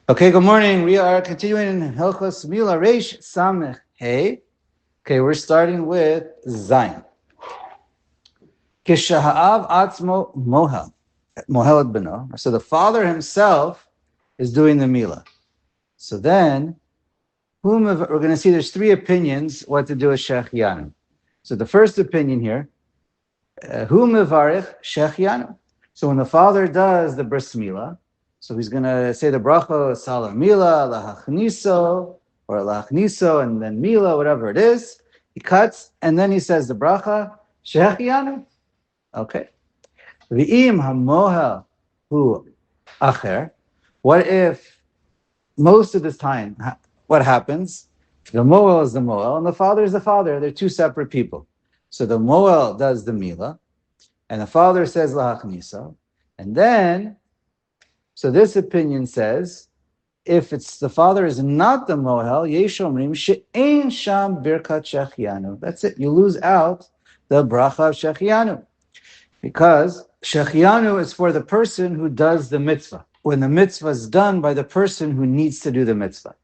Okay, good morning. We are continuing in Hilchos Milah Reish Samech Hey. Okay, we're starting with Zayin. Kishaha'av atzmo mohel et beno. So the father himself is doing the Milah. So then, we're going to see there's three opinions what to do with Shehechiyanu. So the first opinion here, hu mevarich Shehechiyanu. So when the father does the Bris Milah, so he's going to say the bracha, Salam Milah, Lahachniso, or Lahachniso, and then Milah, whatever it is. He cuts, and then he says the bracha, Shehechiyanu. Okay. V'im hamohel hu acher. What if most of this time, what happens? The moel is the moel, and the father is the father. They're two separate people. So the moel does the Milah, and the father says Lahachniso, and then, so this opinion says, if it's the father is not the mohel, yeshomrim she'ein sham birkat Shehechiyanu. That's it. You lose out the bracha of Shehechiyanu, because Shehechiyanu is for the person who does the mitzvah. When the mitzvah is done by the person who needs to do the mitzvah.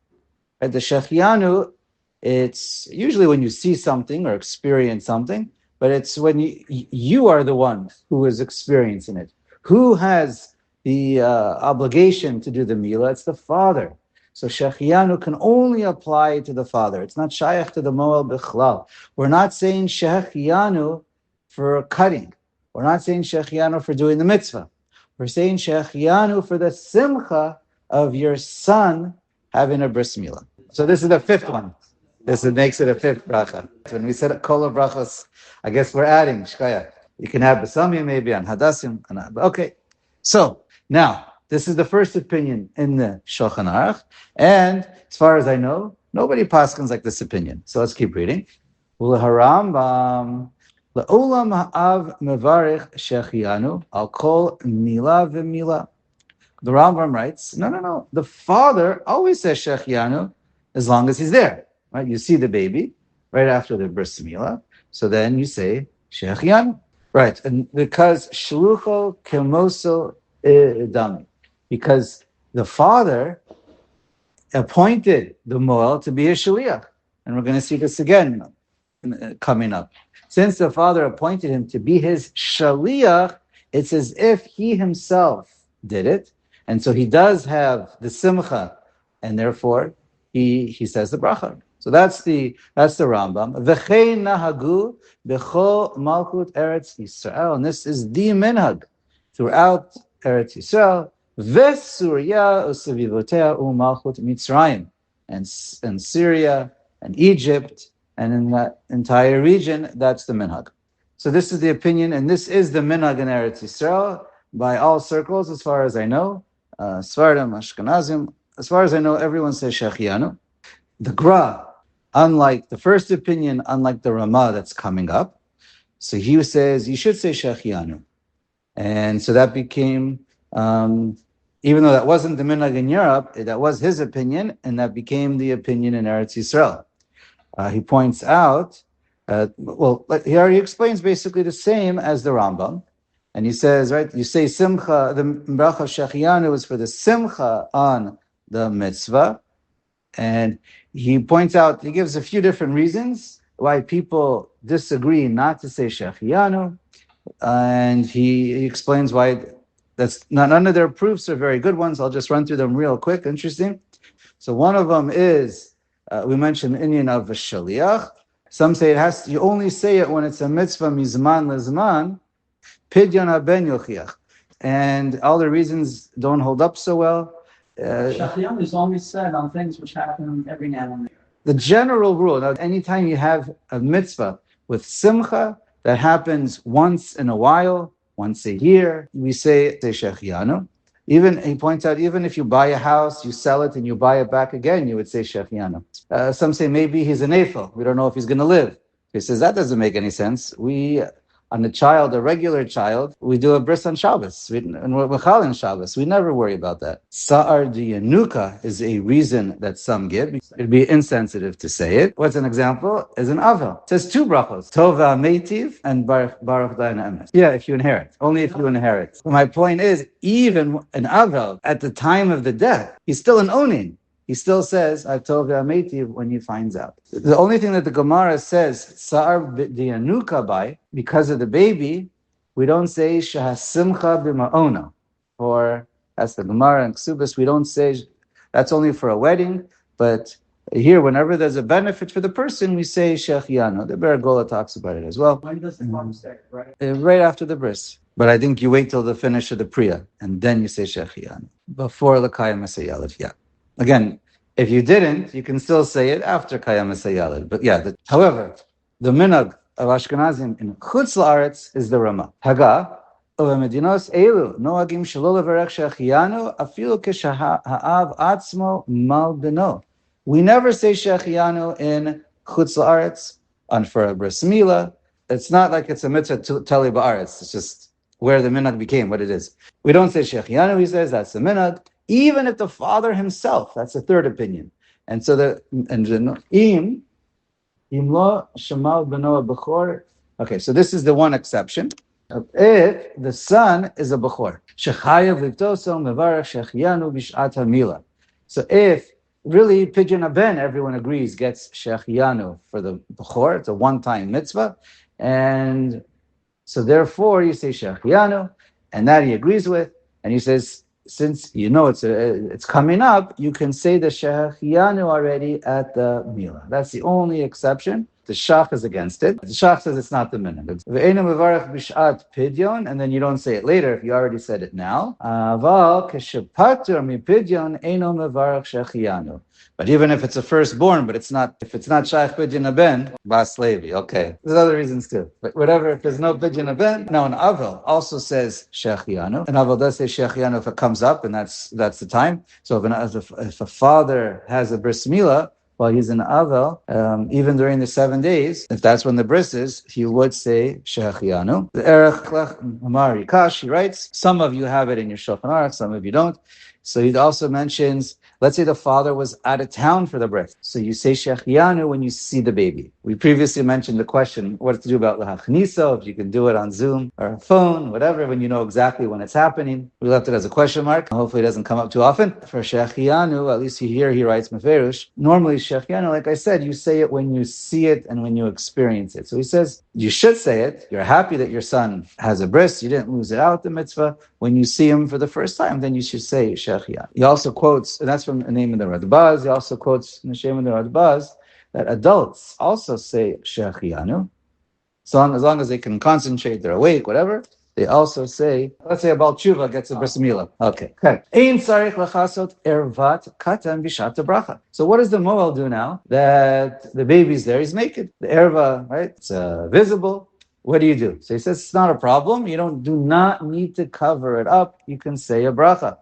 At the Shehechiyanu, it's usually when you see something or experience something, but it's when you are the one who is experiencing it. Who has the obligation to do the Milah? It's the father. So Shehechiyanu can only apply to the father. It's not shayach to the moel bichlal. We're not saying Shehechiyanu for cutting. We're not saying Shehechiyanu for doing the mitzvah. We're saying Shehechiyanu for the simcha of your son having a bris milah. So this is the fifth one. This makes it a fifth bracha. When we said kol brachos, I guess we're adding shkaya. You can have besamim maybe on hadassim. Okay. So now, this is the first opinion in the Shulchan Aruch, and as far as I know, nobody paskins like this opinion. So let's keep reading. Uleharambam le'olam ha'av mevarich Shehechiyanu al kol Milah v'Milah. The Rambam writes, no. The father always says Shehechiyanu as long as he's there. Right? You see the baby right after the bris milah, so then you say Shehechiyanu. Right, and because shlucho kemoso dami, because the father appointed the moel to be a shaliach, and we're going to see this again coming up. Since the father appointed him to be his shaliach, it's as if he himself did it, and so he does have the simcha, and therefore he says the bracha. So that's the Rambam. V'chein nahagu b'chol malchut Eretz Yisrael, and this is the minhag throughout Eretz Yisrael. V'Surya u'sevivotea u'malchut Mitzrayim, and Syria and Egypt, and in that entire region, that's the minhag. So this is the opinion, and this is the minhag in Eretz Yisrael by all circles, as far as I know. Sfardim, Ashkenazim, as far as I know, everyone says Shehechiyanu. The Gra, unlike the first opinion, unlike the Ramah that's coming up, so he says you should say Shehechiyanu, and so that became, even though that wasn't the minhag in Europe, that was his opinion, and that became the opinion in Eretz Yisrael. He points out, here he explains basically the same as the Rambam, and he says, right, you say simcha, the bracha Shehechiyanu is for the simcha on the mitzvah, and he points out, he gives a few different reasons why people disagree not to say Shehechiyanu, and he explains why that's none of their proofs are very good ones. I'll just run through them real quick. Interesting. So one of them is, we mentioned the Indian of a shaliach. Some say you only say it when it's a mitzvah mizman lezman, pidyon haben yochiach. And all the reasons don't hold up so well. Shehechiyanu is only said on things which happen every now and then. The general rule, now, anytime you have a mitzvah with simcha that happens once in a while, once a year, we say Shehechiyanu. Even, he points out, even if you buy a house, you sell it, and you buy it back again, you would say Shehechiyanu. Some say maybe he's an Eiffel. We don't know if he's going to live. He says that doesn't make any sense. We on a child, a regular child, we do a bris on Shabbos, and we're mechal on Shabbos. We never worry about that. Sa'ar diyanuka is a reason that some give. It'd be insensitive to say it. What's an example? Is an avel. It says two brachos, tova meitiv and baruch dayan emes. Yeah, if you inherit. Only if you inherit. But my point is, even an avel, at the time of the death, he's still an onin. He still says, Atov Metiv when he finds out. The only thing that the Gemara says, Sa'ar diyanuka by, because of the baby, we don't say Shahasimcha b'ma'ona. Or, as the Gemara and Ksubas, we don't say, that's only for a wedding, but here, whenever there's a benefit for the person, we say Shehechiyanu. The Beragola talks about it as well. When does the mom say, right? Right after the bris. But I think you wait till the finish of the Priya, and then you say Shehechiyanu. Before L'kayim Masayalad, yeah. Again, if you didn't, you can still say it after Kayam Esayalid. But yeah, however, the minhag of Ashkenazim in Chutz La'aretz is the Rama. Haga, Medinos Elu, Noagim Shalol Levarech Shehechiyanu, Afilu Keshaha'av Atzmo Mal Beno. We never say Shehechiyanu in Chutz La'aretz, and for a Bris Milah. It's not like it's a mitzvah to Tali Ba'aretz. It's just where the minhag became what it is. We don't say Shehechiyanu, he says, that's the minhag. Even if the father himself, that's the third opinion. And so im lo shamal beno bechor. Okay, so this is the one exception. If the son is a bechor, shechayav livtoso mevarach shehechiyanu b'shat hamila. So if really pidyon haben, everyone agrees, gets shehechiyanu for the bechor, it's a one-time mitzvah, and so therefore you say shehechiyanu, and that he agrees with, and he says, since you know it's coming up, you can say the Shehechiyanu already at the Milah. That's the only exception. The Shach is against it. The Shach says it's not the minhag. Ve'enu mevarach b'shat pidyon, and then you don't say it later if you already said it now. Aval keshepatur mi pidyon eino mevarach Shehechiyanu. But even if it's a firstborn, but if it's not Shaykh Pidyon Aben, Bas Levi, okay. There's other reasons too. But whatever, if there's no Pidyon Aben, no, an Avel also says Shehechiyanu. An Avel does say Shehechiyanu if it comes up, and that's the time. So if a father has a bris milah, while he's in Avel, even during the 7 days, if that's when the bris is, he would say Shehechiyanu. The Aruch Amari Kash, he writes, some of you have it in your Shulchan Aruch, some of you don't. So he also mentions, let's say the father was out of town for the bris. So you say Shehechiyanu when you see the baby. We previously mentioned the question, what to do about L'Hachniso, if you can do it on Zoom or a phone, whatever, when you know exactly when it's happening. We left it as a question mark. Hopefully it doesn't come up too often. For Shehechiyanu, at least here he writes Meferush. Normally Shehechiyanu, like I said, you say it when you see it and when you experience it. So he says, you should say it. You're happy that your son has a bris. You didn't lose it out, the mitzvah. When you see him for the first time, then you should say Shehechiyanu. He also quotes, and that's from the name of the Radbaz, he also quotes in the Shem of the Radbaz, that adults also say Shehechiyanu. So as long as they can concentrate, they're awake, whatever, they also say, let's say a Baal Tshuva gets a bris milah. Okay. Ein tzarich lachasot ervat katan b'shat bracha. So what does the Moel do now that the baby's there? He's naked. The erva, right? It's visible. What do you do? So he says it's not a problem. You do not need to cover it up. You can say a bracha.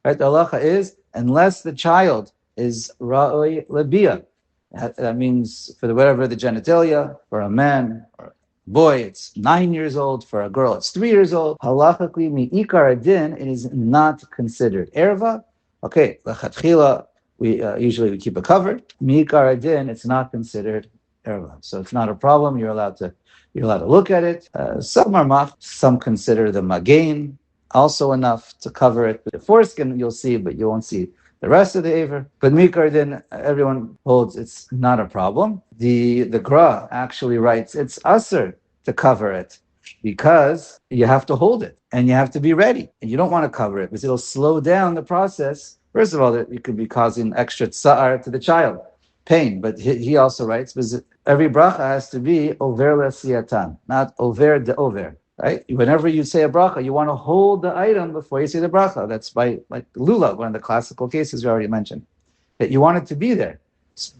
Right? The halacha is, unless the child is ra'oi lebia. That means for whatever the genitalia, for a man or a boy, it's 9 years old. For a girl, it's 3 years old. Halachically, mi'ikar adin, it is not considered erva. Okay, lechatchila, we usually keep it covered. Mi'ikar adin, it's not considered erva. So it's not a problem. You're allowed to look at it. Some are mach, some consider the magain also enough to cover it. The foreskin you'll see, but you won't see the rest of the aver. But mikar din, everyone holds it's not a problem. The Gra actually writes it's usher to cover it because you have to hold it and you have to be ready. And you don't want to cover it because it'll slow down the process. First of all, that you could be causing extra tsa'ar to the child, pain. But he also writes, because every bracha has to be over l'siyatan, not over de over. Right? Whenever you say a bracha, you want to hold the item before you say the bracha. That's by like lulav, one of the classical cases we already mentioned. That you want it to be there.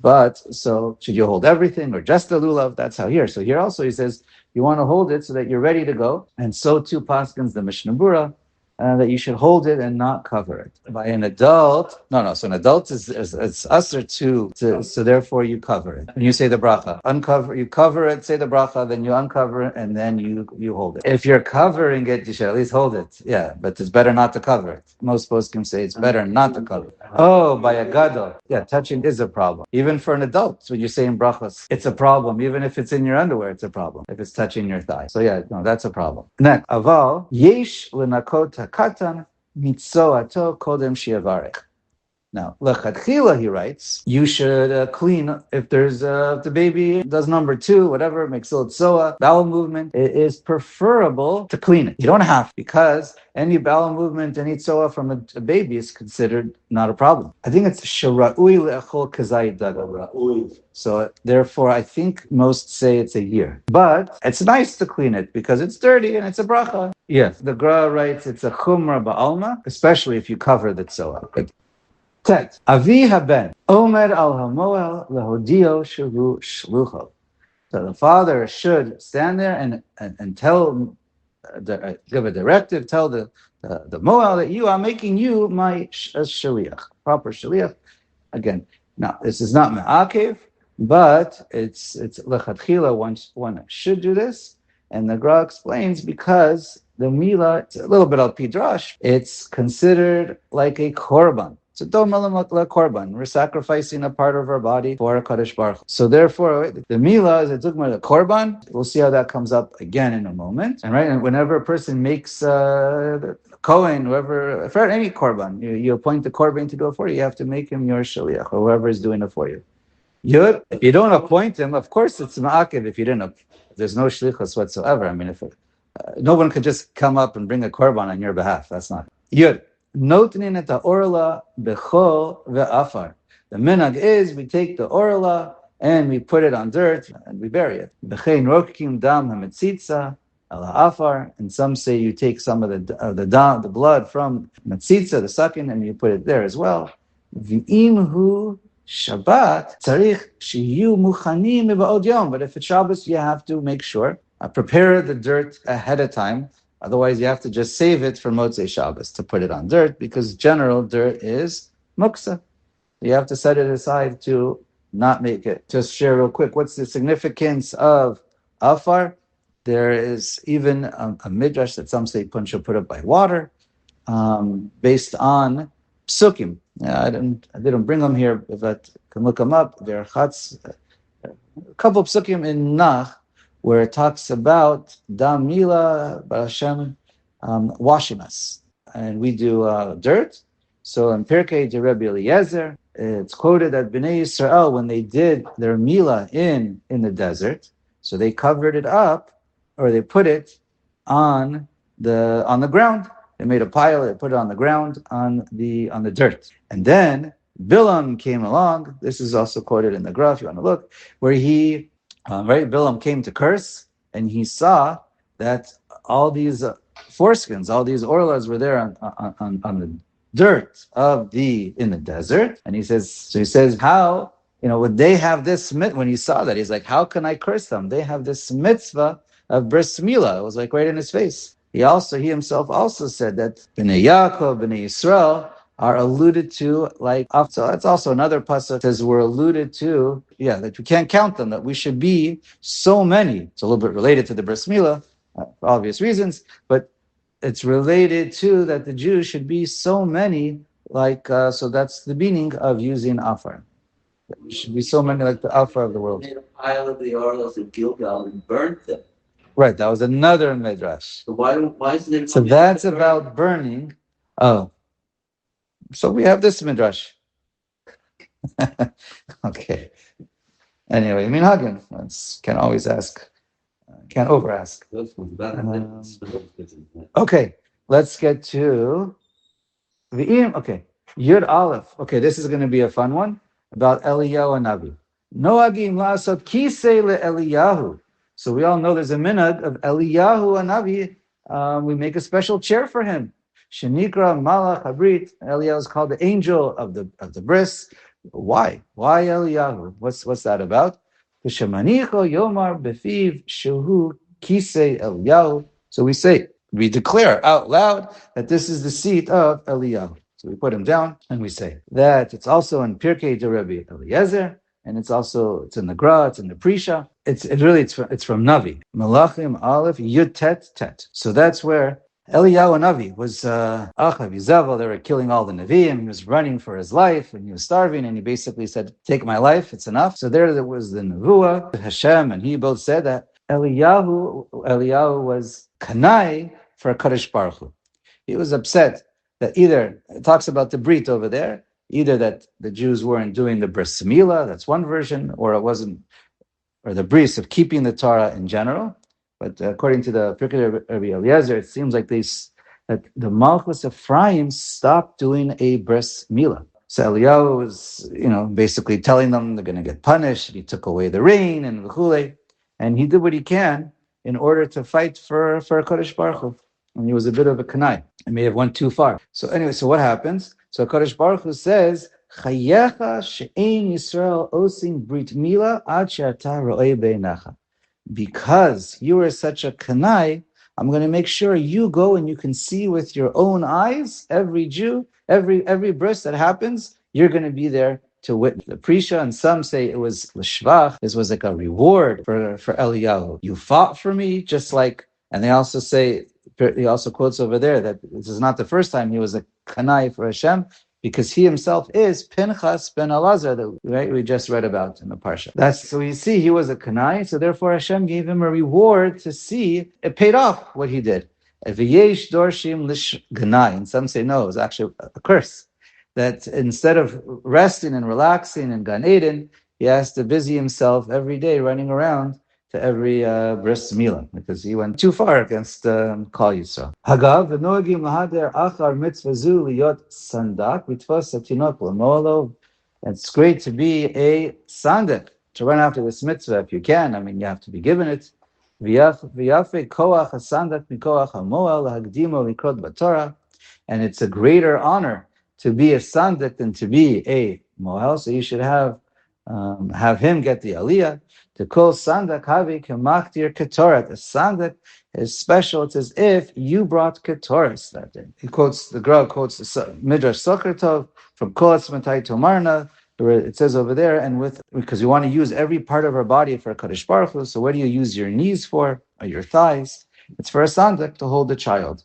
But so should you hold everything or just the lulav? That's how here. So here also he says you want to hold it so that you're ready to go. And so too paskins the Mishnah Bura that you should hold it and not cover it. By an adult, no. So an adult is it's usher to so therefore you cover it. When you say the bracha, uncover, you cover it, say the bracha, then you uncover it, and then you hold it. If you're covering it, you should at least hold it. Yeah, but it's better not to cover it. Most Poskim say it's better not to cover it. Oh, by a gadol. Yeah, touching is a problem. Even for an adult, when you're saying brachas, it's a problem. Even if it's in your underwear, it's a problem. If it's touching your thigh. So yeah, no, that's a problem. Next, aval, yesh l'nakot hakatan mitzoato kodem shiavarech. Now, lechatchila, he writes, you should clean if there's if the baby does number 2, whatever, mexil tzoa, bowel movement. It is preferable to clean it. You don't have to, because any bowel movement, any tzoa from a baby is considered not a problem. I think it's shara'ui le'achol kazayit daga. So therefore, I think most say it's a year. But it's nice to clean it because it's dirty and it's a bracha. Yes, the Gra writes it's a chumra ba'alma, especially if you cover the tzoa. Tet. Avi haben omer al hamoel lehodio shehu shlucho. So the father should stand there and tell, give a directive, tell the moel that you are making you my shaliach, proper shaliach. Again, now this is not me'akev, but it's lechatchila. One should do this, and the Gra explains because the Milah, it's a little bit al pidrash, it's considered like a korban. So korban, we're sacrificing a part of our body for a Kadosh Baruch Hu. So therefore, the Milah is a dugma the korban. We'll see how that comes up again in a moment. And whenever a person makes the Kohen, whoever, for any korban, you appoint the korban to do it for you, you have to make him your shaliach, or whoever is doing it for you. Yud, if you don't appoint him, of course it's ma'akev. If you didn't, there's no shlichus whatsoever. I mean, if no one could just come up and bring a korban on your behalf. That's not Yud. Notnin et orla bechol ve'afar. The minhag is we take the orla and we put it on dirt and we bury it. B'chein rokim dam hamitzitza ala afar. And some say you take some of the blood from mitzitza, the sucking, and you put it there as well. V'im hu Shabbat tzarich shiyu muchanim meba'od yom. But if it's Shabbos, you have to make sure prepare the dirt ahead of time. Otherwise, you have to just save it for Motzei Shabbos to put it on dirt, because general dirt is muksa. You have to set it aside to not make it. Just share real quick, what's the significance of afar? There is even a midrash that some say should put it by water, based on psukim. I didn't bring them here, but you can look them up. There are a couple of psukim in Nach, where it talks about Dam Milah Barashem washing us. And we do dirt. So in Pirkei de Rebbe Eliezer, it's quoted that Bnei Yisrael, when they did their Milah in the desert, so they covered it up, or they put it on the ground. They made a pile, they put it on the ground, on the dirt. And then Bilam came along. This is also quoted in the Gra, if you want to look, where he Bilam came to curse, and he saw that all these foreskins, all these orlas were there on the dirt in the desert. And he says, how, would they have this mitzvah? When he saw that, he's like, how can I curse them? They have this mitzvah of Bris Milah. It was like right in his face. He himself also said that Bnei Yaakov, Bnei Yisrael, are alluded to so that's also another pasuk says we're alluded to, that we can't count them, that we should be so many. It's a little bit related to the Bris Milah, for obvious reasons, but it's related to that the Jews should be so many, so that's the meaning of using afar. There should be so many like the afar of the world. Made a pile of the orlos of Gilgal and burnt them. Right, that was another midrash. So why is it? So that's about burning. Oh. So we have this midrash. Okay. Anyway, minhagim. Can't always ask. Can't over ask. Okay, let's get to the Okay, Yud Aleph. Okay, this is going to be a fun one about Eliyahu and Hanavi. Noagim lasot kisei le Eliyahu. So we all know there's a minhag of Eliyahu and Hanavi. We make a special chair for him. Shenikra Malach Habrit. Eliyahu is called the angel of the Bris. Why? Why Eliyahu? What's that about? Yomar befiv shehu kisei Eliyahu. So we say we declare out loud that this is the seat of Eliyahu. So we put him down and we say that it's also in Pirkei de Rabbi Eliezer, and it's in the Gra, it's in the Prisha. It's from Navi. Malachim Aleph Yud Tet Tet. So that's where Eliyahu Navi was Achav Yizavel. They were killing all the Nevi'im. He was running for his life and he was starving, and he basically said, "Take my life, it's enough." So there was the Nevuah, Hashem, and he both said that Eliyahu was Kanai for Kadosh Baruch Hu. He was upset that either, it talks about the Brit over there, either that the Jews weren't doing the Bris Milah, that's one version, or it wasn't, or the Bris of keeping the Torah in general. But according to the Pirkei Rabbi Eliezer, it seems like that the Malchus Ephraim stopped doing a Bris Milah. So Eliyahu was, basically telling them they're going to get punished. He took away the rain and v'chulei, and he did what he can in order to fight for Kodesh Baruch Hu. And he was a bit of a kanai. He may have went too far. So anyway, so what happens? So Kodesh Baruch Hu says, "Chayecha she'ein Yisrael osim brit milah ad she'ata ro'eh beinecha." Because you are such a kanai, I'm going to make sure you go and you can see with your own eyes every Jew, every bris that happens. You're going to be there to witness the Prisha, and some say it was l'shvach. This was like a reward for Eliyahu. You fought for me, just like, and they also say, he also quotes over there that this is not the first time he was a kanai for Hashem, because he himself is Pinchas ben Elazar, that we just read about in the parsha. So you see, he was a kanai, so therefore Hashem gave him a reward to see it paid off what he did. V'yesh dorshim lish ganai, and some say no, it was actually a curse. That instead of resting and relaxing in Gan Eden, he has to busy himself every day running around to every bris milah, because he went too far against Kol Yisrael. Hagav v'noagim lahader achar mitzvah zu liyot sandak v'tfos hatinok l'mo'alo. It's great to be a sandak, to run after this mitzvah if you can. I mean, you have to be given it. V'yafe koach hasandak mikoach hamo'al lahagdimo likrot b'torah. And it's a greater honor to be a sandak than to be a mo'al. So you should have him get the aliyah. To call sandak havi kemaktir ketoret. A sandak is special. It's as if you brought ketoret that day. The Gra quotes the Midrash Socher Tov from Kol Atzmatai Tomarna, where it says over there, because you want to use every part of our body for Kadosh Baruch Hu. So what do you use your knees for, or your thighs? It's for a sandak to hold the child,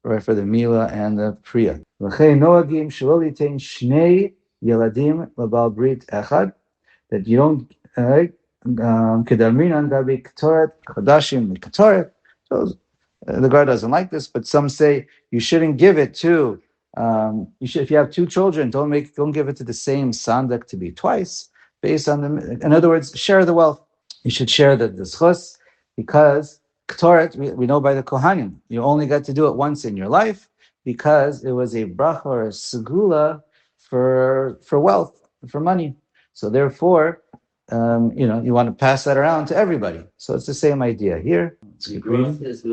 right, for the Milah and the Priya. V'chei noagim shelo litein shnei yeladim labal brit echad, that you don't kedamrinan gabi ketoret chodashim miketoret. So the Gra doesn't like this, but some say you shouldn't give it to. If you have two children, don't give it to the same sandak to be twice. Based on in other words, share the wealth. You should share the zchus, because ketoret we know by the kohanim. You only got to do it once in your life, because it was a bracha or a segula for wealth, for money. So therefore, you want to pass that around to everybody. So it's the same idea here. He writes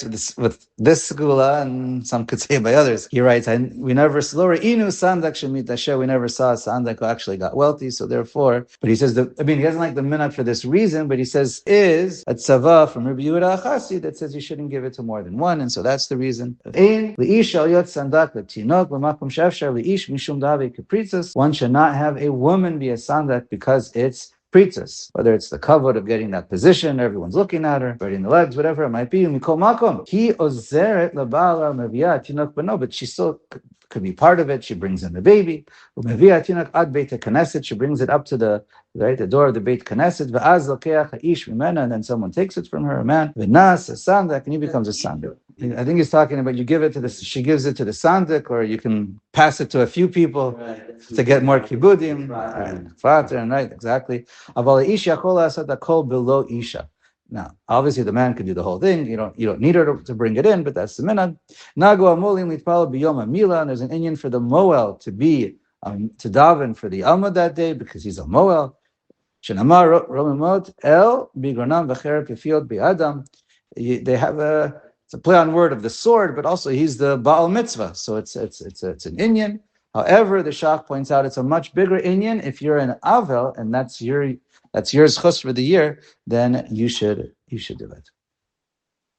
with this segula, and some could say by others. He writes, we never saw a sandak who actually got wealthy. So therefore, but he says, he doesn't like the minhag for this reason, but he says is a tzava from Rabbi Yehuda Achasi that says you shouldn't give it to more than one, and so that's the reason. One should not have a woman be a sandak because it's pritzas, whether it's the kavod of getting that position, everyone's looking at her, spreading the legs, whatever it might be. But she still could be part of it. She brings in the baby. She brings it up to the door of the Beit Knesset, and then someone takes it from her, a man, and he becomes a sandak. I think he's talking about she gives it to the sandak, or you can pass it to a few people to get more kibudim. Right, exactly. Now, obviously, the man could do the whole thing. You don't need her to bring it in, but that's the minhag. And there's an inyan for the moel to be to daven for the alma that day, because he's a moel. They have it's a play on word of the sword, but also he's the Baal mitzvah, so it's an inyan. However, the Shach points out it's a much bigger inyan if you're an avel, and that's yours chus for the year, then you should do it.